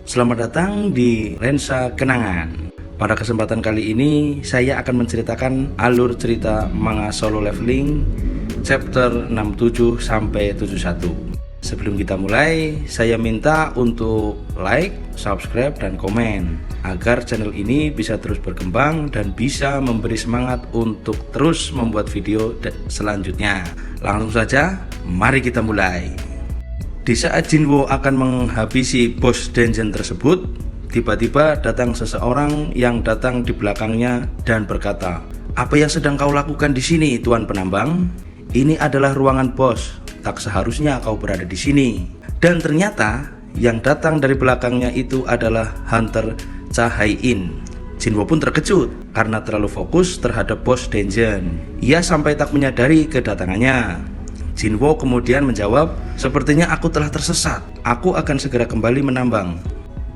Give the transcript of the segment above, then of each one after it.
Selamat datang di Lensa Kenangan. Pada kesempatan kali ini saya akan menceritakan alur cerita manga Solo Leveling chapter 67 sampai 71. Sebelum kita mulai, saya minta untuk like, subscribe, dan komen agar channel ini bisa terus berkembang dan bisa memberi semangat untuk terus membuat video selanjutnya. Langsung saja, mari kita mulai. Di saat Jinwo akan menghabisi bos dungeon tersebut, tiba-tiba datang seseorang yang datang di belakangnya dan berkata, "Apa yang sedang kau lakukan di sini, Tuan Penambang? Ini adalah ruangan bos. Tak seharusnya kau berada di sini." Dan ternyata yang datang dari belakangnya itu adalah Hunter Cha Hai-in. Jinwo pun terkejut karena terlalu fokus terhadap bos dungeon. Ia sampai tak menyadari kedatangannya. Jinwo kemudian menjawab, "Sepertinya aku telah tersesat. Aku akan segera kembali menambang."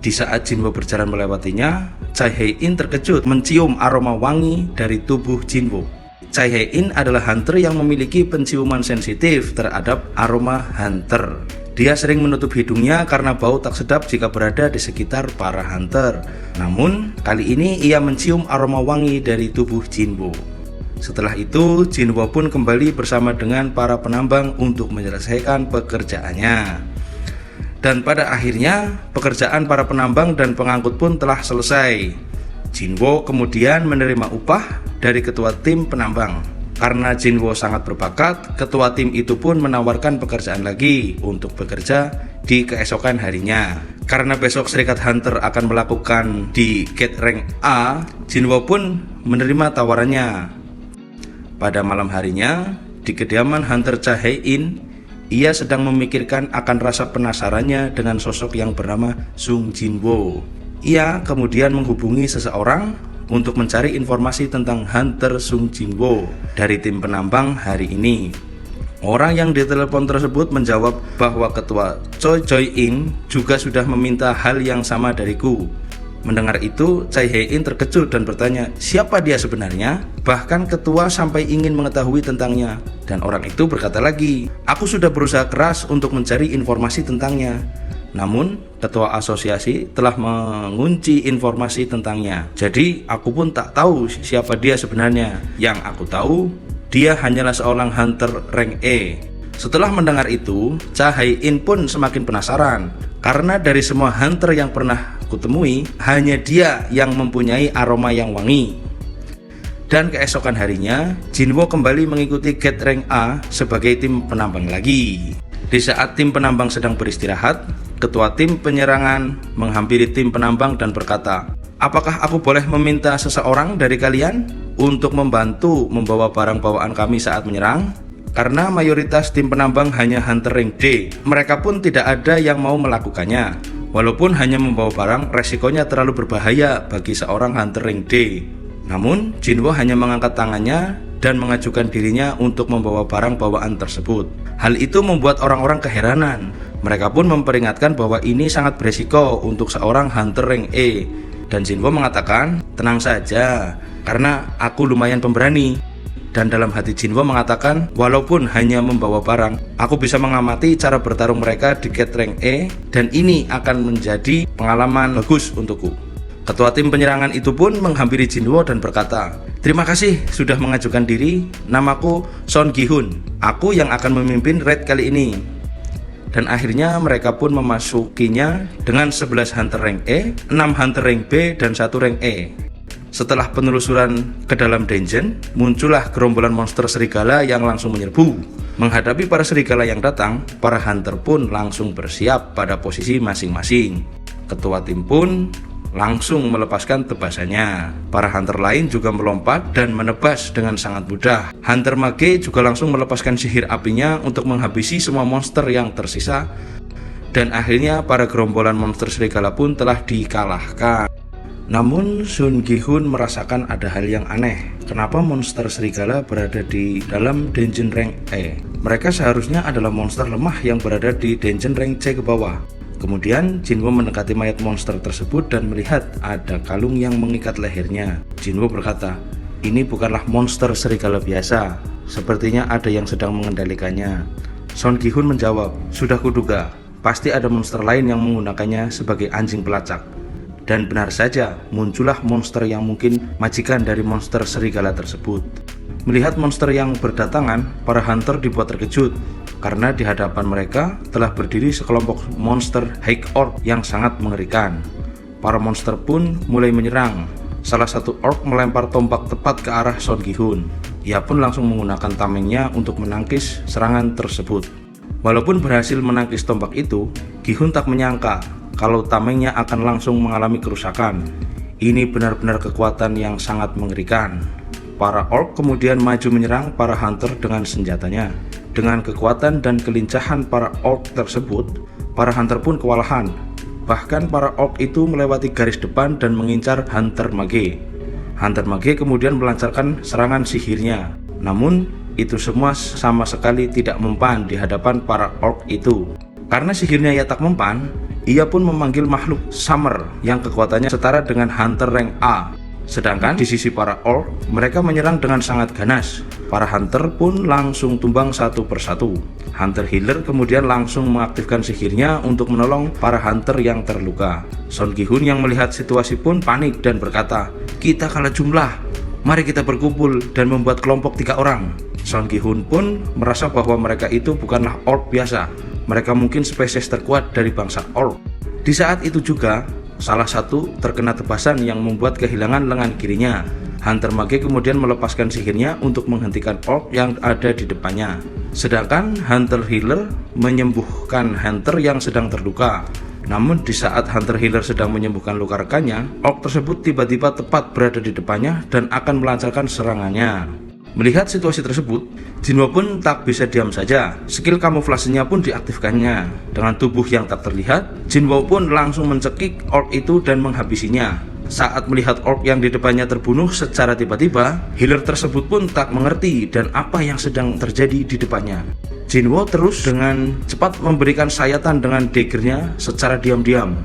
Di saat Jinwo berjalan melewatinya, Cha Hai-in terkejut mencium aroma wangi dari tubuh Jinwo. Cha Hai-in adalah hunter yang memiliki penciuman sensitif terhadap aroma hunter. Dia sering menutup hidungnya karena bau tak sedap jika berada di sekitar para hunter. Namun, kali ini ia mencium aroma wangi dari tubuh Jinwo. Setelah itu, Jinwo pun kembali bersama dengan para penambang untuk menyelesaikan pekerjaannya. Dan pada akhirnya, pekerjaan para penambang dan pengangkut pun telah selesai. Jinwo kemudian menerima upah dari ketua tim penambang. Karena Jinwo sangat berbakat, ketua tim itu pun menawarkan pekerjaan lagi untuk bekerja di keesokan harinya. Karena besok Serikat Hunter akan melakukan di Gate Rank A, Jinwo pun menerima tawarannya. Pada malam harinya, di kediaman Hunter Cha Hai-in, ia sedang memikirkan akan rasa penasarannya dengan sosok yang bernama Sung Jinwo. Ia kemudian menghubungi seseorang untuk mencari informasi tentang Hunter Sung Jinwo dari tim penambang hari ini. Orang yang ditelepon tersebut menjawab bahwa ketua Choi Choi-in juga sudah meminta hal yang sama dariku. Mendengar itu, Cha Hai-in terkejut dan bertanya, siapa dia sebenarnya? Bahkan ketua sampai ingin mengetahui tentangnya. Dan orang itu berkata lagi, aku sudah berusaha keras untuk mencari informasi tentangnya. Namun, ketua asosiasi telah mengunci informasi tentangnya. Jadi, aku pun tak tahu siapa dia sebenarnya. Yang aku tahu, dia hanyalah seorang hunter rank E. Setelah mendengar itu, Cha Hai-in pun semakin penasaran. Karena dari semua hunter yang pernah kutemui, hanya dia yang mempunyai aroma yang wangi. Dan keesokan harinya, Jinwo kembali mengikuti Gate Rank A sebagai tim penambang lagi. Di saat tim penambang sedang beristirahat, ketua tim penyerangan menghampiri tim penambang dan berkata, apakah aku boleh meminta seseorang dari kalian untuk membantu membawa barang bawaan kami saat menyerang? Karena mayoritas tim penambang hanya hunter rank D, mereka pun tidak ada yang mau melakukannya. Walaupun hanya membawa barang, resikonya terlalu berbahaya bagi seorang hunter rank D. Namun, Jinwo hanya mengangkat tangannya dan mengajukan dirinya untuk membawa barang bawaan tersebut. Hal itu membuat orang-orang keheranan. Mereka pun memperingatkan bahwa ini sangat beresiko untuk seorang hunter rank E. Dan Jinwo mengatakan, tenang saja, karena aku lumayan pemberani. Dan dalam hati Jinwo mengatakan, walaupun hanya membawa barang, aku bisa mengamati cara bertarung mereka di Gate Rank E, dan ini akan menjadi pengalaman bagus untukku. Ketua tim penyerangan itu pun menghampiri Jinwo dan berkata, terima kasih sudah mengajukan diri, namaku Son Gi-hun, aku yang akan memimpin raid kali ini. Dan akhirnya mereka pun memasukinya dengan 11 hunter rank E, 6 hunter rank B, dan 1 rank E. Setelah penelusuran ke dalam dungeon, muncullah gerombolan monster serigala yang langsung menyerbu. Menghadapi para serigala yang datang, para hunter pun langsung bersiap pada posisi masing-masing. Ketua tim pun langsung melepaskan tebasannya. Para hunter lain juga melompat dan menebas dengan sangat mudah. Hunter mage juga langsung melepaskan sihir apinya untuk menghabisi semua monster yang tersisa. Dan akhirnya para gerombolan monster serigala pun telah dikalahkan. Namun Sun Gi-hun merasakan ada hal yang aneh. Kenapa monster serigala berada di dalam dungeon rank E? Mereka seharusnya adalah monster lemah yang berada di dungeon rank C ke bawah. Kemudian Jinwo mendekati mayat monster tersebut dan melihat ada kalung yang mengikat lehernya. Jinwo berkata, ini bukanlah monster serigala biasa. Sepertinya ada yang sedang mengendalikannya. Son Gi-hun menjawab, sudah kuduga. pasti ada monster lain yang menggunakannya sebagai anjing pelacak. Dan benar saja, muncullah monster yang mungkin majikan dari monster serigala tersebut. Melihat monster yang berdatangan, para hunter dibuat terkejut karena di hadapan mereka telah berdiri sekelompok monster High Orc yang sangat mengerikan. Para monster pun mulai menyerang. Salah satu orc melempar tombak tepat ke arah Son Gi-hun. Ia pun langsung menggunakan tamengnya untuk menangkis serangan tersebut. Walaupun berhasil menangkis tombak itu, Gi-hun tak menyangka kalau tamengnya akan langsung mengalami kerusakan. Ini benar-benar kekuatan yang sangat mengerikan. Para orc kemudian maju menyerang para hunter dengan senjatanya. Dengan kekuatan dan kelincahan para orc tersebut, para hunter pun kewalahan. Bahkan para orc itu melewati garis depan dan mengincar Hunter Mage. Hunter Mage kemudian melancarkan serangan sihirnya. Namun itu semua sama sekali tidak mempan di hadapan para orc itu. Karena sihirnya ia tak mempan, ia pun memanggil makhluk Summer yang kekuatannya setara dengan Hunter rank A. Sedangkan di sisi para orc, mereka menyerang dengan sangat ganas. Para hunter pun langsung tumbang satu persatu. Hunter healer kemudian langsung mengaktifkan sihirnya untuk menolong para hunter yang terluka. Son Gi-hun yang melihat situasi pun panik dan berkata, "Kita kalah jumlah, mari kita berkumpul dan membuat kelompok 3 orang." Son Gi-hun pun merasa bahwa mereka itu bukanlah orc biasa. Mereka mungkin spesies terkuat dari bangsa orc. Di saat itu juga, salah satu terkena tebasan yang membuat kehilangan lengan kirinya. Hunter Mage kemudian melepaskan sihirnya untuk menghentikan orc yang ada di depannya. Sedangkan Hunter Healer menyembuhkan hunter yang sedang terluka. Namun di saat Hunter Healer sedang menyembuhkan luka rekannya, orc tersebut tiba-tiba tepat berada di depannya dan akan melancarkan serangannya. Melihat situasi tersebut, Jinwo pun tak bisa diam saja. Skill kamuflasenya pun diaktifkannya. Dengan tubuh yang tak terlihat, Jinwo pun langsung mencekik orc itu dan menghabisinya. Saat melihat orc yang di depannya terbunuh secara tiba-tiba, healer tersebut pun tak mengerti dan apa yang sedang terjadi di depannya. Jinwo terus dengan cepat memberikan sayatan dengan daggernya secara diam-diam.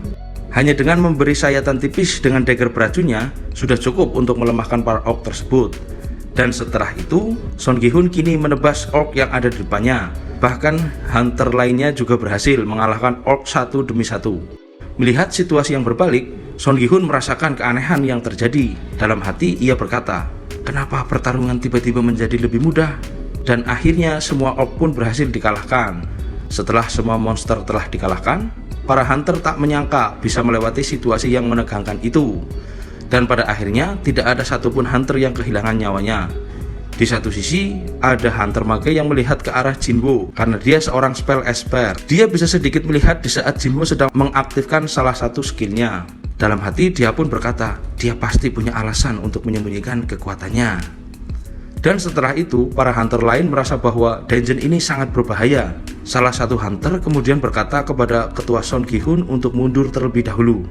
Hanya dengan memberi sayatan tipis dengan dagger beracunnya, sudah cukup untuk melemahkan para orc tersebut. Dan setelah itu, Son Gi-hun kini menebas orc yang ada di depannya. Bahkan hunter lainnya juga berhasil mengalahkan orc satu demi satu. Melihat situasi yang berbalik, Son Gi-hun merasakan keanehan yang terjadi. Dalam hati ia berkata, "Kenapa pertarungan tiba-tiba menjadi lebih mudah?" Dan akhirnya semua orc pun berhasil dikalahkan. Setelah semua monster telah dikalahkan, para hunter tak menyangka bisa melewati situasi yang menegangkan itu. Dan pada akhirnya tidak ada satupun hunter yang kehilangan nyawanya. Di satu sisi ada Hunter Mage yang melihat ke arah Jinwo karena dia seorang spell expert. Dia bisa sedikit melihat di saat Jinwo sedang mengaktifkan salah satu skillnya. Dalam hati dia pun berkata, dia pasti punya alasan untuk menyembunyikan kekuatannya. Dan setelah itu para hunter lain merasa bahwa dungeon ini sangat berbahaya. Salah satu hunter kemudian berkata kepada ketua Son Gi-hun untuk mundur terlebih dahulu.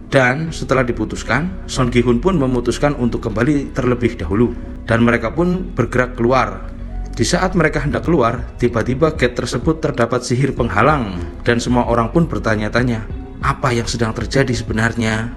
Dan setelah diputuskan, Son Gi-hun pun memutuskan untuk kembali terlebih dahulu. Dan mereka pun bergerak keluar. Di saat mereka hendak keluar, tiba-tiba gate tersebut terdapat sihir penghalang. Dan semua orang pun bertanya-tanya, apa yang sedang terjadi sebenarnya?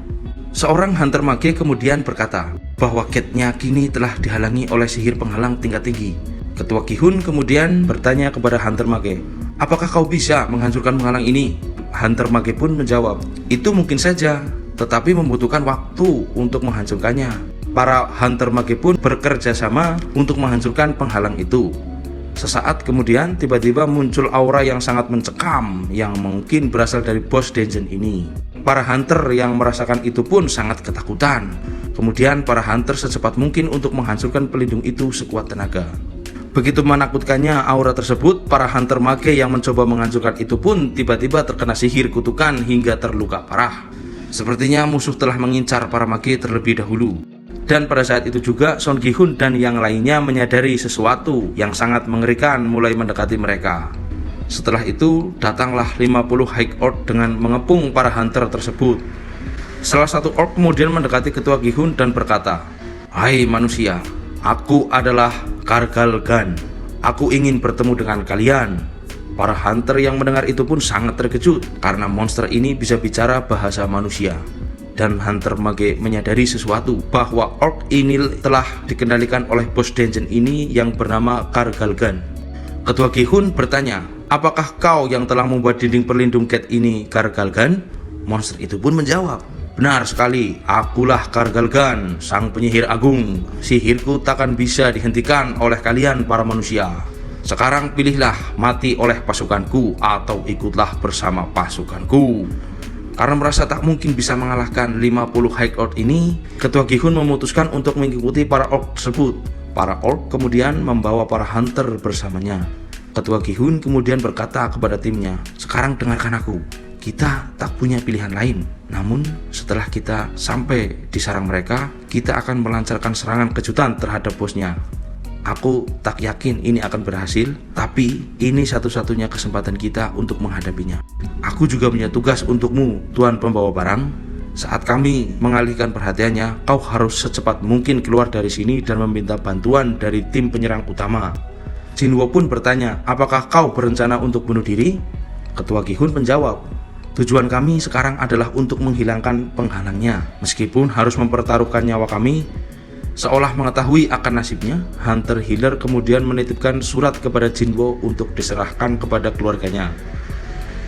Seorang Hunter Mage kemudian berkata bahwa gate-nya kini telah dihalangi oleh sihir penghalang tingkat tinggi. Ketua Gi-hun kemudian bertanya kepada Hunter Mage, apakah kau bisa menghancurkan penghalang ini? Hunter Mage pun menjawab, itu mungkin saja, tetapi membutuhkan waktu untuk menghancurkannya. Para Hunter Mage pun bekerja sama untuk menghancurkan penghalang itu. Sesaat kemudian tiba-tiba muncul aura yang sangat mencekam yang mungkin berasal dari bos dungeon ini. Para hunter yang merasakan itu pun sangat ketakutan. Kemudian para hunter secepat mungkin untuk menghancurkan pelindung itu sekuat tenaga. Begitu menakutkannya aura tersebut, para Hunter Mage yang mencoba menghancurkan itu pun tiba-tiba terkena sihir kutukan hingga terluka parah. Sepertinya musuh telah mengincar para mage terlebih dahulu. Dan pada saat itu juga Son Gi-hun dan yang lainnya menyadari sesuatu yang sangat mengerikan mulai mendekati mereka. Setelah itu datanglah 50 High Orc dengan mengepung para hunter tersebut. Salah satu orc kemudian mendekati ketua Gi-hun dan berkata, hai manusia, aku adalah Kargalgan. Aku ingin bertemu dengan kalian. Para hunter yang mendengar itu pun sangat terkejut karena monster ini bisa bicara bahasa manusia. Dan Hunter Mage menyadari sesuatu, bahwa orc ini telah dikendalikan oleh bos dungeon ini yang bernama Kargalgan. Ketua Gi-hun bertanya, apakah kau yang telah membuat dinding perlindung gate ini, Gargalgan? Monster itu pun menjawab, benar sekali, akulah Gargalgan, sang penyihir agung. Sihirku takkan bisa dihentikan oleh kalian para manusia. Sekarang pilihlah, mati oleh pasukanku atau ikutlah bersama pasukanku. Karena merasa tak mungkin bisa mengalahkan 50 High Orc ini, Ketua Gi-hun memutuskan untuk mengikuti para orc tersebut. Para orc kemudian membawa para hunter bersamanya. Ketua Gi-hun kemudian berkata kepada timnya, sekarang dengarkan aku, kita tak punya pilihan lain. Namun setelah kita sampai di sarang mereka, kita akan melancarkan serangan kejutan terhadap bosnya. Aku tak yakin ini akan berhasil, tapi ini satu-satunya kesempatan kita untuk menghadapinya. Aku juga punya tugas untukmu, Tuan Pembawa Barang. Saat kami mengalihkan perhatiannya, kau harus secepat mungkin keluar dari sini dan meminta bantuan dari tim penyerang utama. Jinwo pun bertanya, apakah kau berencana untuk bunuh diri? Ketua Gi-hun menjawab, tujuan kami sekarang adalah untuk menghilangkan penghalangnya. Meskipun harus mempertaruhkan nyawa kami. Seolah mengetahui akan nasibnya, Hunter Healer kemudian menitipkan surat kepada Jinwo untuk diserahkan kepada keluarganya.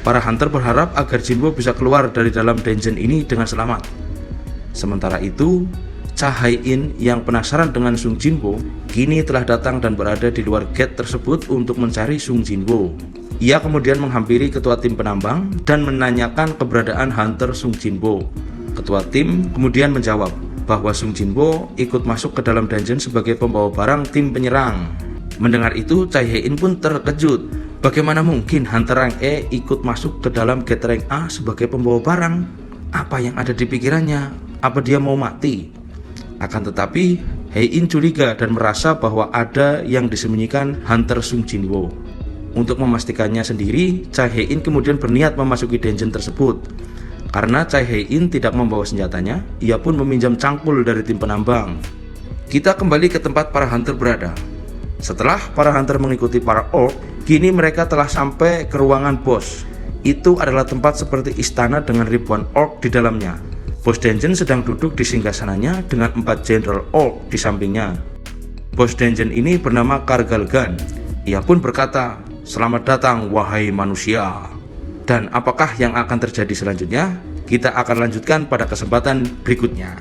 Para Hunter berharap agar Jinwo bisa keluar dari dalam dungeon ini dengan selamat. Sementara itu, Cha Hai-in yang penasaran dengan Sung Jinwo kini telah datang dan berada di luar gate tersebut untuk mencari Sung Jinwo. Ia kemudian menghampiri ketua tim penambang dan menanyakan keberadaan Hunter Sung Jinwo. Ketua tim kemudian menjawab bahwa Sung Jinwo ikut masuk ke dalam dungeon sebagai pembawa barang tim penyerang. Mendengar itu, Cha Hai-in pun terkejut. Bagaimana mungkin Hunter rank E ikut masuk ke dalam gate rank A sebagai pembawa barang? Apa yang ada di pikirannya? Apa dia mau mati? Akan tetapi, Hai-in curiga dan merasa bahwa ada yang disembunyikan Hunter Sung Jinwo. Untuk memastikannya sendiri, Cha Hai-in kemudian berniat memasuki dungeon tersebut. Karena Cha Hai-in tidak membawa senjatanya, ia pun meminjam cangkul dari tim penambang. Kita kembali ke tempat para hunter berada. Setelah para hunter mengikuti para orc, kini mereka telah sampai ke ruangan bos. Itu adalah tempat seperti istana dengan ribuan orc di dalamnya. Bos dungeon sedang duduk di singgasananya dengan 4 general orc di sampingnya. Bos dungeon ini bernama Gargalgan. Ia pun berkata, selamat datang wahai manusia. Dan apakah yang akan terjadi selanjutnya? Kita akan lanjutkan pada kesempatan berikutnya.